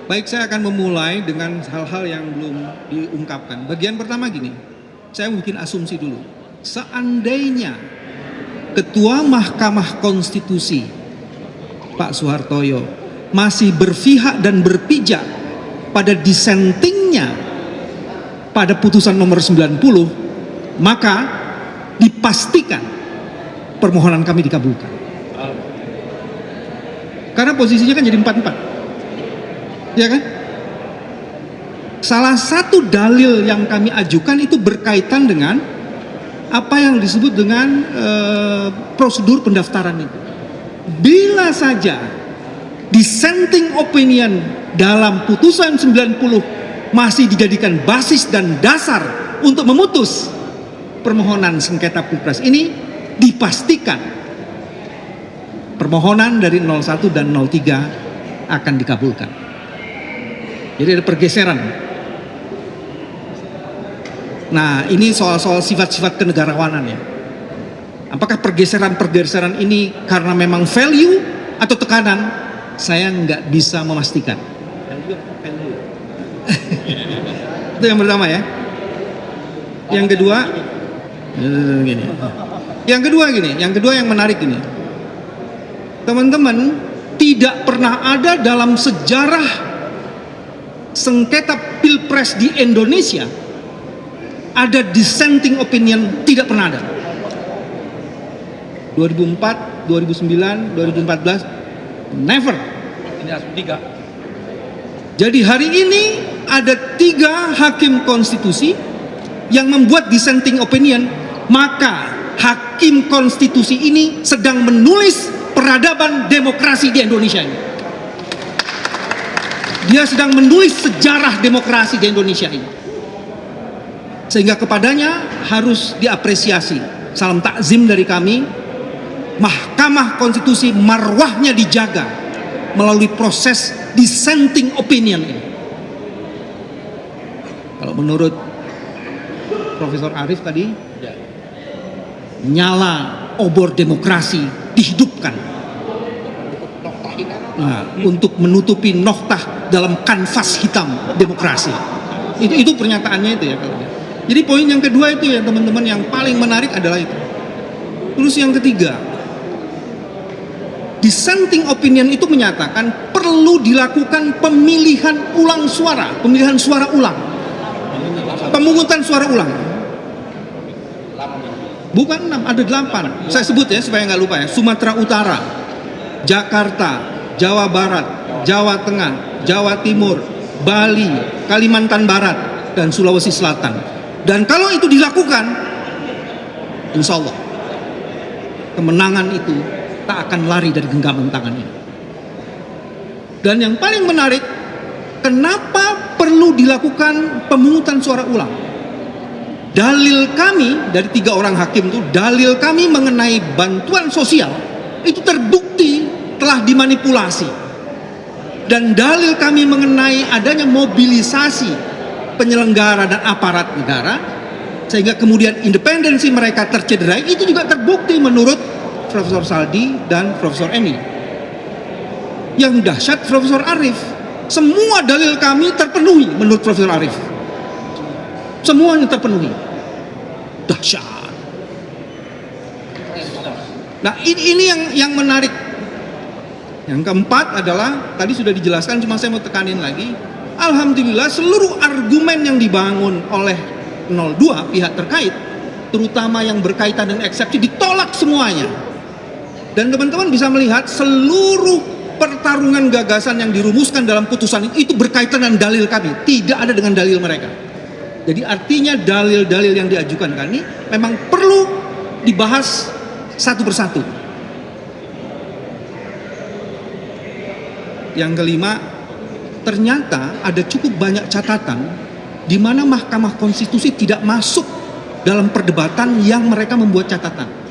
Baik, saya akan memulai dengan hal-hal yang belum diungkapkan. Bagian pertama gini, saya bikin asumsi dulu. Seandainya Ketua Mahkamah Konstitusi, Pak Soehartoyo, masih berpihak dan berpijak pada dissentingnya pada putusan nomor 90, maka dipastikan permohonan kami dikabulkan. Karena posisinya kan jadi 4-4. Ya kan? Salah satu dalil yang kami ajukan itu berkaitan dengan apa yang disebut dengan prosedur pendaftaran itu. Bila saja dissenting opinion dalam putusan 90 masih dijadikan basis dan dasar untuk memutus permohonan sengketa Pilpres ini, dipastikan permohonan dari 01 dan 03 akan dikabulkan. Jadi ada pergeseran. Nah, ini soal-soal sifat-sifat kenegarawanan ya. Apakah pergeseran-pergeseran ini karena memang value atau tekanan? Saya nggak bisa memastikan. Itu yang pertama ya. Yang kedua, gini. Yang kedua yang menarik ini. Teman-teman, tidak pernah ada dalam sejarah sengketa Pilpres di Indonesia ada dissenting opinion, tidak pernah ada. 2004, 2009, 2014, never. Ini harus 3. Jadi hari ini ada 3 hakim konstitusi yang membuat dissenting opinion, maka hakim konstitusi ini sedang menulis peradaban demokrasi di Indonesia ini. Dia sedang menulis sejarah demokrasi di Indonesia ini. Sehingga kepadanya harus diapresiasi. Salam takzim dari kami. Mahkamah Konstitusi marwahnya dijaga melalui proses dissenting opinion ini. Kalau menurut Profesor Arief tadi, nyala obor demokrasi dihidupkan. Nah, untuk menutupi noktah dalam kanvas hitam demokrasi. Itu pernyataannya itu ya. Jadi poin yang kedua itu ya teman-teman, yang paling menarik adalah itu. Terus yang ketiga, dissenting opinion itu menyatakan perlu dilakukan pemilihan ulang suara, pemilihan suara ulang, pemungutan suara ulang. Bukan 6, ada 8. Saya sebut ya supaya nggak lupa ya. Sumatera Utara, Jakarta, Jawa Barat, Jawa Tengah, Jawa Timur, Bali, Kalimantan Barat, dan Sulawesi Selatan. Dan kalau itu dilakukan, insya Allah kemenangan itu tak akan lari dari genggaman tangan ini. Dan yang paling menarik, kenapa perlu dilakukan pemungutan suara ulang? Dalil kami dari 3 orang hakim itu, dalil kami mengenai bantuan sosial itu terbukti telah dimanipulasi. Dan dalil kami mengenai adanya mobilisasi penyelenggara dan aparat negara sehingga kemudian independensi mereka tercederai, itu juga terbukti menurut Profesor Saldi dan Profesor Emi. Yang dahsyat Profesor Arief, semua dalil kami terpenuhi menurut Profesor Arief. Semuanya terpenuhi. Dahsyat. Nah, ini yang menarik. Yang keempat adalah, tadi sudah dijelaskan, cuma saya mau tekanin lagi. Alhamdulillah seluruh argumen yang dibangun oleh 02 pihak terkait, terutama yang berkaitan dengan eksepsi, ditolak semuanya. Dan teman-teman bisa melihat seluruh pertarungan gagasan yang dirumuskan dalam putusan itu berkaitan dengan dalil kami, tidak ada dengan dalil mereka. Jadi artinya dalil-dalil yang diajukan kami memang perlu dibahas satu persatu. Yang kelima, ternyata ada cukup banyak catatan di mana Mahkamah Konstitusi tidak masuk dalam perdebatan yang mereka membuat catatan.